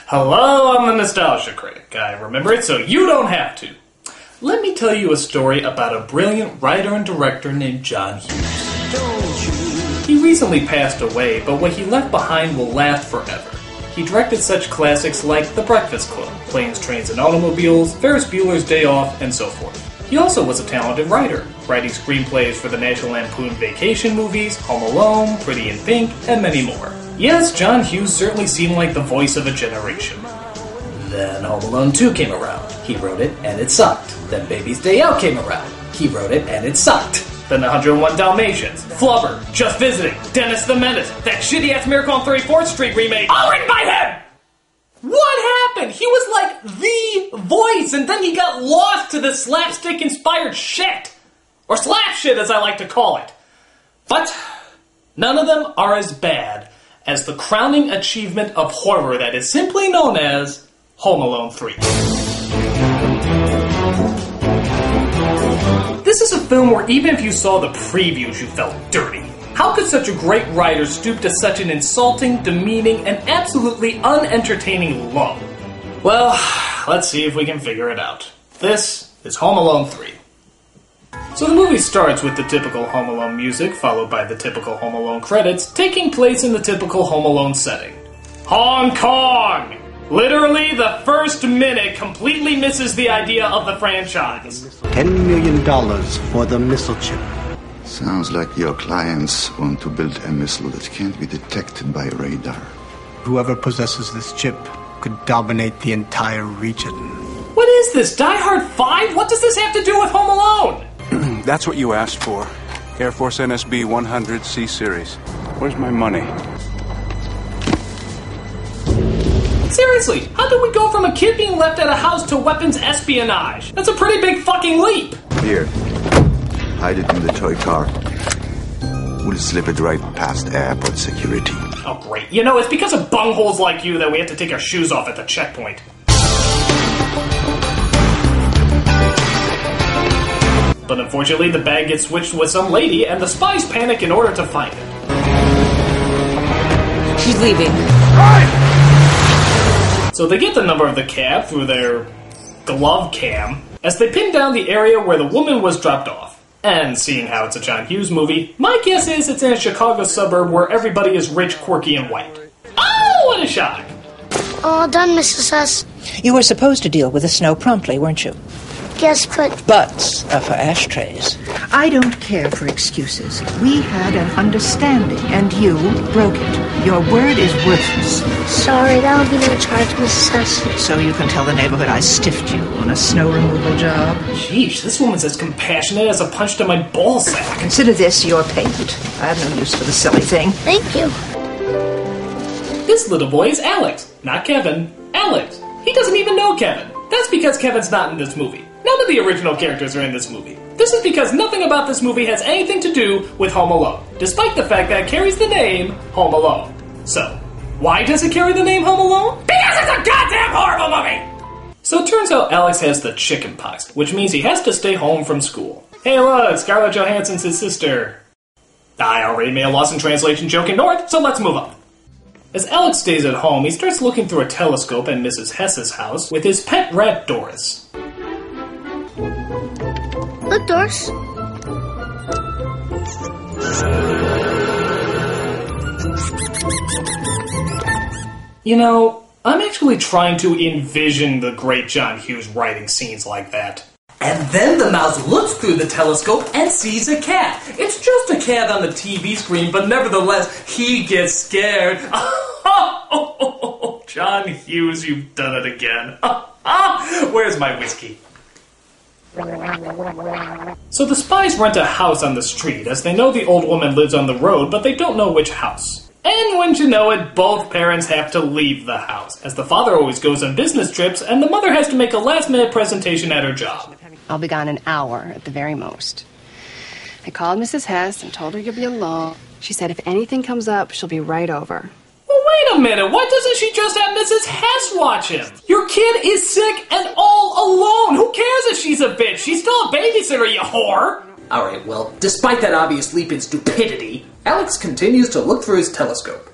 Hello, I'm the Nostalgia Critic. I remember it so you don't have to. Let me tell you a story about a brilliant writer and director named John Hughes. He recently passed away, but what he left behind will last forever. He directed such classics like The Breakfast Club, Planes, Trains, and Automobiles, Ferris Bueller's Day Off, and so forth. He also was a talented writer, writing screenplays for the National Lampoon Vacation movies, Home Alone, Pretty in Pink, and many more. Yes, John Hughes certainly seemed like the voice of a generation. Then Home Alone 2 came around. He wrote it, and it sucked. Then Baby's Day Out came around. He wrote it, and it sucked. Then the 101 Dalmatians, Flubber, Just Visiting, Dennis the Menace, that shitty-ass Miracle on 34th Street remake, all written by him! What happened? He was like the voice, and then he got lost to this slapstick-inspired shit. Or slap shit, as I like to call it. But none of them are as bad as the crowning achievement of horror that is simply known as Home Alone 3. This is a film where even if you saw the previews, you felt dirty. How could such a great writer stoop to such an insulting, demeaning, and absolutely unentertaining low? Well, let's see if we can figure it out. This is Home Alone 3. So the movie starts with the typical Home Alone music, followed by the typical Home Alone credits, taking place in the typical Home Alone setting. Hong Kong! Literally, the first minute completely misses the idea of the franchise. $10 million for the missile chip. Sounds like your clients want to build a missile that can't be detected by radar. Whoever possesses this chip could dominate the entire region. What is this, Die Hard 5? What does this have to do with Home Alone? That's what you asked for. Air Force NSB 100C series. Where's my money? Seriously, how did we go from a kid being left at a house to weapons espionage? That's a pretty big fucking leap. Here. Hide it in the toy car. We'll slip it right past airport security. Oh, great. You know, it's because of bungholes like you that we have to take our shoes off at the checkpoint. But unfortunately, the bag gets switched with some lady, and the spies panic in order to find it. She's leaving. So they get the number of the cab through their glove cam as they pin down the area where the woman was dropped off. And seeing how it's a John Hughes movie, my guess is it's in a Chicago suburb where everybody is rich, quirky, and white. Oh, what a shock! All done, Mrs. S. You were supposed to deal with the snow promptly, weren't you? Yes, but... Butts are for ashtrays. I don't care for excuses. We had an understanding, and you broke it. Your word is worthless. Sorry, that would be no charge, Mrs. S. So you can tell the neighborhood I stiffed you on a snow removal job. Sheesh, this woman's as compassionate as a punch to my ballsack. Consider this your payment. I have no use for the silly thing. Thank you. This little boy is Alex. Not Kevin. Alex. He doesn't even know Kevin. That's because Kevin's not in this movie. None of the original characters are in this movie. This is because nothing about this movie has anything to do with Home Alone, despite the fact that it carries the name Home Alone. So, why does it carry the name Home Alone? Because it's a goddamn horrible movie! So it turns out Alex has the chicken pox, which means he has to stay home from school. Hey look, Scarlett Johansson's his sister. I already made a Lost in Translation joke in North, so let's move on. As Alex stays at home, he starts looking through a telescope at Mrs. Hess's house with his pet rat Doris. Look, Doris. You know, I'm actually trying to envision the great John Hughes writing scenes like that. And then the mouse looks through the telescope and sees a cat. It's just a cat on the TV screen, but nevertheless, he gets scared. John Hughes, you've done it again. Where's my whiskey? So the spies rent a house on the street, as they know the old woman lives on the road, but they don't know which house. And wouldn't you know it, both parents have to leave the house, as the father always goes on business trips, and the mother has to make a last-minute presentation at her job. I'll be gone an hour at the very most. I called Mrs. Hess and told her you'll be alone. She said if anything comes up, she'll be right over. Well, wait a minute. Why doesn't she just have Mrs. Hess watch him? Your kid is sick and all alone. Who cares if she's a bitch? She's still a babysitter, you whore. Alright, well, despite that obvious leap in stupidity, Alex continues to look through his telescope.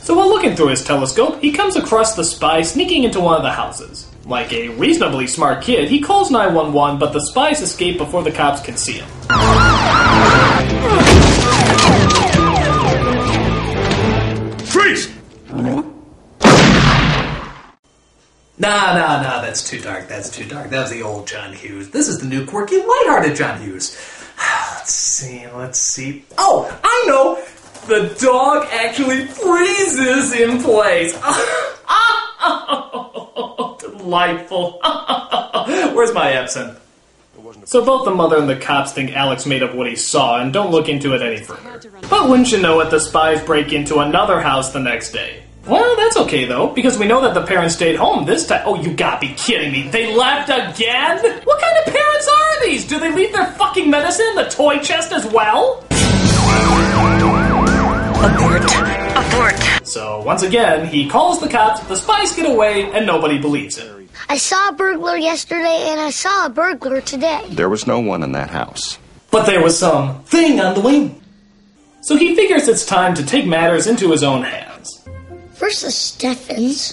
So while looking through his telescope, he comes across the spy sneaking into one of the houses. Like a reasonably smart kid, he calls 911, but the spies escape before the cops can see him. Freeze! Nah, that's too dark, That was the old John Hughes. This is the new quirky, lighthearted John Hughes. Let's see. Oh, I know! The dog actually freezes in place. Delightful. Where's my Epson? So both the mother and the cops think Alex made up what he saw and don't look into it any further. But wouldn't you know it, the spies break into another house the next day. Well, that's okay though, because we know that the parents stayed home this time. Oh, you gotta be kidding me. They left again? What kind of parents are these? Do they leave their fucking medicine in the toy chest as well? Abort. So, once again, he calls the cops, the spies get away, and nobody believes him. I saw a burglar yesterday, and I saw a burglar today. There was no one in that house. But there was some thing on the wing. So he figures it's time to take matters into his own hands. First is Stephens,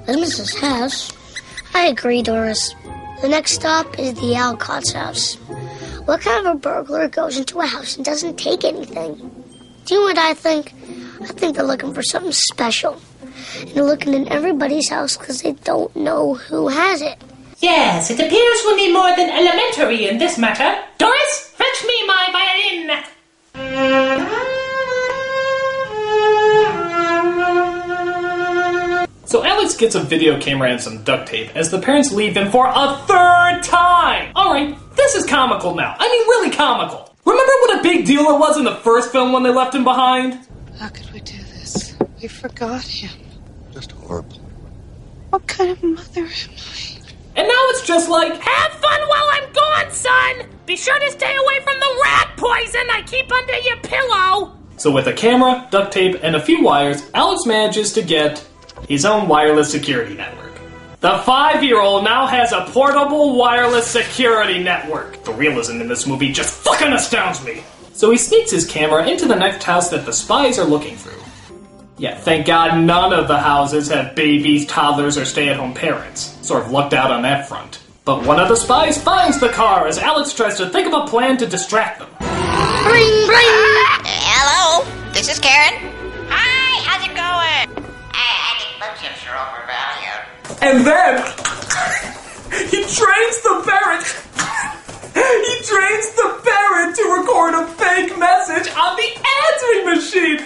then Mrs. Hess. I agree, Doris. The next stop is the Alcott's house. What kind of a burglar goes into a house and doesn't take anything? Do you know what I think? I think they're looking for something special. And they're looking in everybody's house because they don't know who has it. Yes, it appears we need more than elementary in this matter. Doris, fetch me my violin! So Alex gets a video camera and some duct tape as the parents leave him for a third time! Alright, this is comical now. I mean, really comical. Remember what a big deal it was in the first film when they left him behind? How could we do this? We forgot him. Just horrible. What kind of mother am I? And now it's just like, Have fun while I'm gone, son! Be sure to stay away from the rat poison I keep under your pillow! So with a camera, duct tape, and a few wires, Alex manages to get his own wireless security network. The 5-year-old now has a portable wireless security network. The realism in this movie just fucking astounds me. So he sneaks his camera into the next house that the spies are looking through. Yeah, thank God none of the houses have babies, toddlers, or stay-at-home parents. Sort of lucked out on that front. But one of the spies finds the car as Alex tries to think of a plan to distract them. Ring, ring! Hello, this is Karen. Hi, how's it going? I think bug chips are overvalued. And then he trains the parrot. He trains the parrot to record a fake message on the answering machine.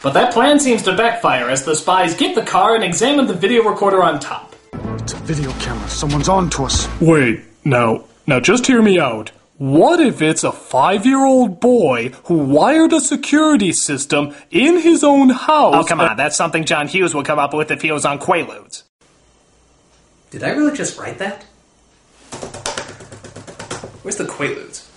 But that plan seems to backfire as the spies get the car and examine the video recorder on top. It's a video camera. Someone's on to us. Wait, now just hear me out. What if it's a 5-year-old boy who wired a security system in his own house? Oh, come on, that's something John Hughes would come up with if he was on Quaaludes. Did I really just write that? Where's the Quaaludes?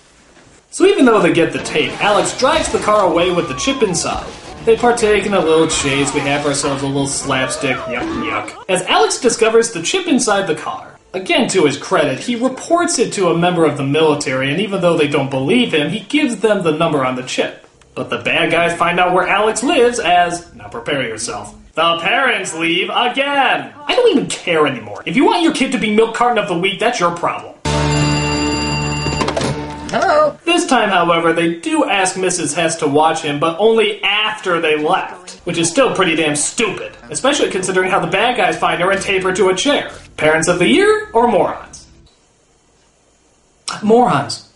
So even though they get the tape, Alex drives the car away with the chip inside. They partake in a little chase, we have ourselves a little slapstick, yuck. As Alex discovers the chip inside the car. Again, to his credit, he reports it to a member of the military, and even though they don't believe him, he gives them the number on the chip. But the bad guys find out where Alex lives as, now prepare yourself, the parents leave again! I don't even care anymore. If you want your kid to be milk carton of the week, that's your problem. Hello. This time, however, they do ask Mrs. Hess to watch him, but only after they left, which is still pretty damn stupid, especially considering how the bad guys find her and tape her to a chair. Parents of the year or morons? Morons.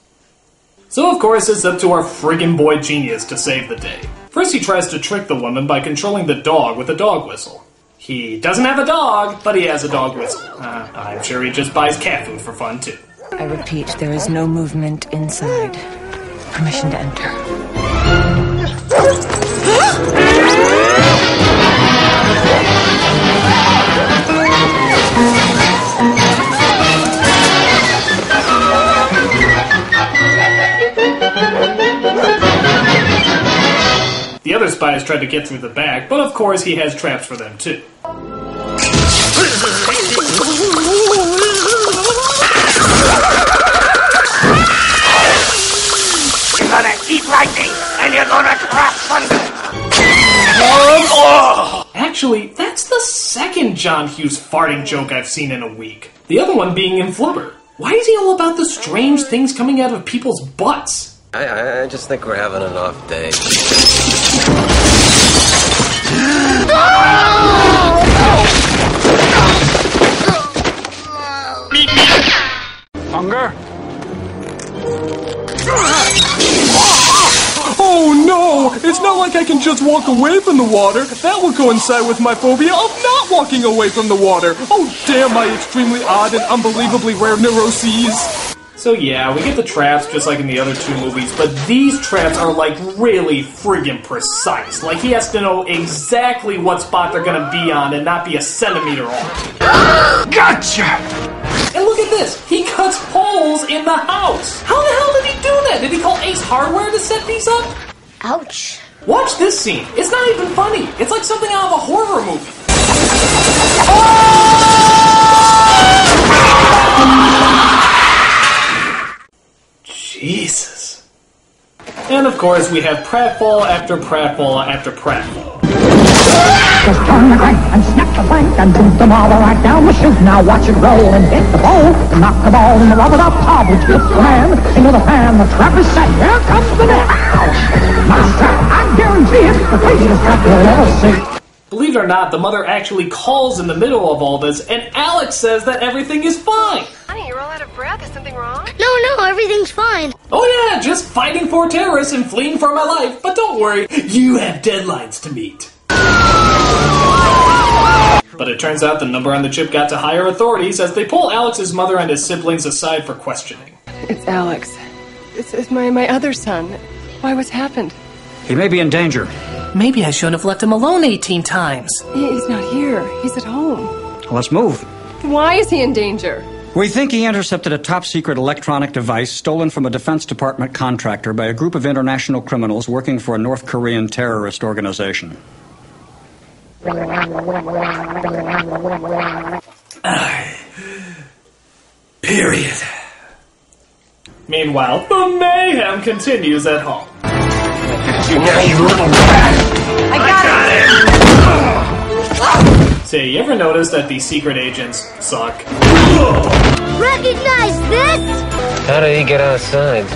So of course it's up to our friggin' boy genius to save the day. First he tries to trick the woman by controlling the dog with a dog whistle. He doesn't have a dog, but he has a dog whistle. I'm sure he just buys cat food for fun too. I repeat, there is no movement inside. Permission to enter. The others spies tried to get through the back, but of course he has traps for them too. You're gonna eat lightning, and you're gonna trap thunder! Actually, that's the second John Hughes farting joke I've seen in a week. The other one being in Flubber. Why is he all about the strange things coming out of people's butts? I just think we're having an off day. Hunger? Oh no! It's not like I can just walk away from the water. That will coincide with my phobia of not walking away from the water. Oh damn my extremely odd and unbelievably rare neuroses. So yeah, we get the traps just like in the other two movies, but these traps are like really friggin' precise. Like he has to know exactly what spot they're gonna be on and not be a centimeter off. Gotcha! And look at this! He cuts holes in the house! How the hell did he do that? Did he call Ace Hardware to set these up? Ouch. Watch this scene. It's not even funny. It's like something out of a horror movie. Jesus. And of course, we have pratfall after pratfall after pratfall. Just turn the crank and snap the plank and boot the marble right down the chute. Now watch it roll and hit the pole. Knock the ball in the rubber duck tub which hits the man into the pan. The trap is set. Here comes the net. Ouch! Nice trap. I guarantee it's the craziest trap you'll ever see. Believe it or not, the mother actually calls in the middle of all this, and Alex says that everything is fine. Honey, you're all out of breath. Is something wrong? No, everything's fine. Oh yeah, just fighting for terrorists and fleeing for my life. But don't worry, you have deadlines to meet. But it turns out the number on the chip got to higher authorities as they pull Alex's mother and his siblings aside for questioning. It's Alex. It's my other son. Why, what's happened? He may be in danger. Maybe I shouldn't have left him alone 18 times. He's not here. He's at home. Let's move. Why is he in danger? We think he intercepted a top-secret electronic device stolen from a Defense Department contractor by a group of international criminals working for a North Korean terrorist organization. Period. Meanwhile, the mayhem continues at home. I got it! Say, you ever notice that these secret agents suck? Recognize this? How did he get outside?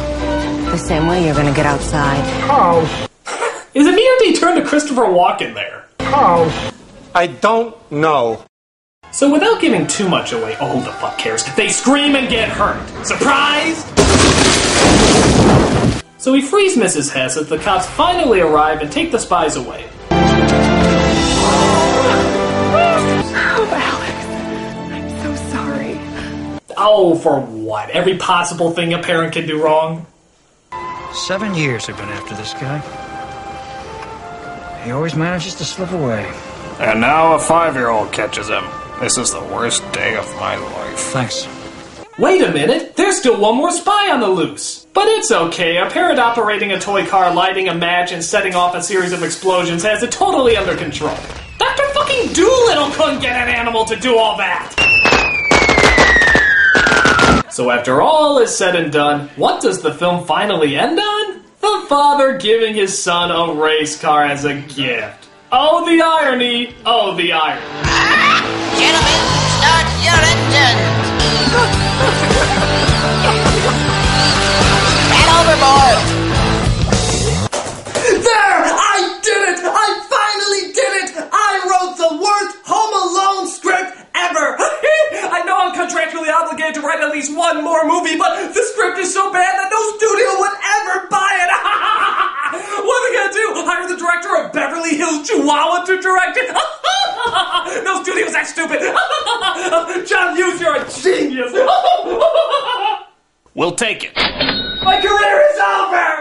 The same way you're gonna get outside. Oh. Is it me or did he turn to Christopher Walken there? Oh. I don't know. So without giving too much away, oh, who the fuck cares? They scream and get hurt. Surprise! So he frees Mrs. Hess as the cops finally arrive and take the spies away. Oh, Alex. I'm so sorry. Oh, for what? Every possible thing a parent can do wrong? 7 years they've been after this guy. He always manages to slip away. And now a 5-year-old catches him. This is the worst day of my life. Thanks. Wait a minute, there's still one more spy on the loose. But it's okay, a parent operating a toy car, lighting a match, and setting off a series of explosions has it totally under control. Dr. fucking Doolittle couldn't get an animal to do all that! So after all is said and done, what does the film finally end on? The father giving his son a race car as a gift. Oh, the irony! Oh, the irony. Gentlemen, start your engines. And overboard. There! I did it! I finally did it! I wrote the worst Home Alone script ever! I know I'm contractually obligated to write at least one more movie, but the script is so bad that no studio would ever buy it! What are they gonna do? Hire the director of Beverly Hills Chihuahua to direct it? No studio's that stupid! John Hughes, you're a genius! We'll take it. My career is over!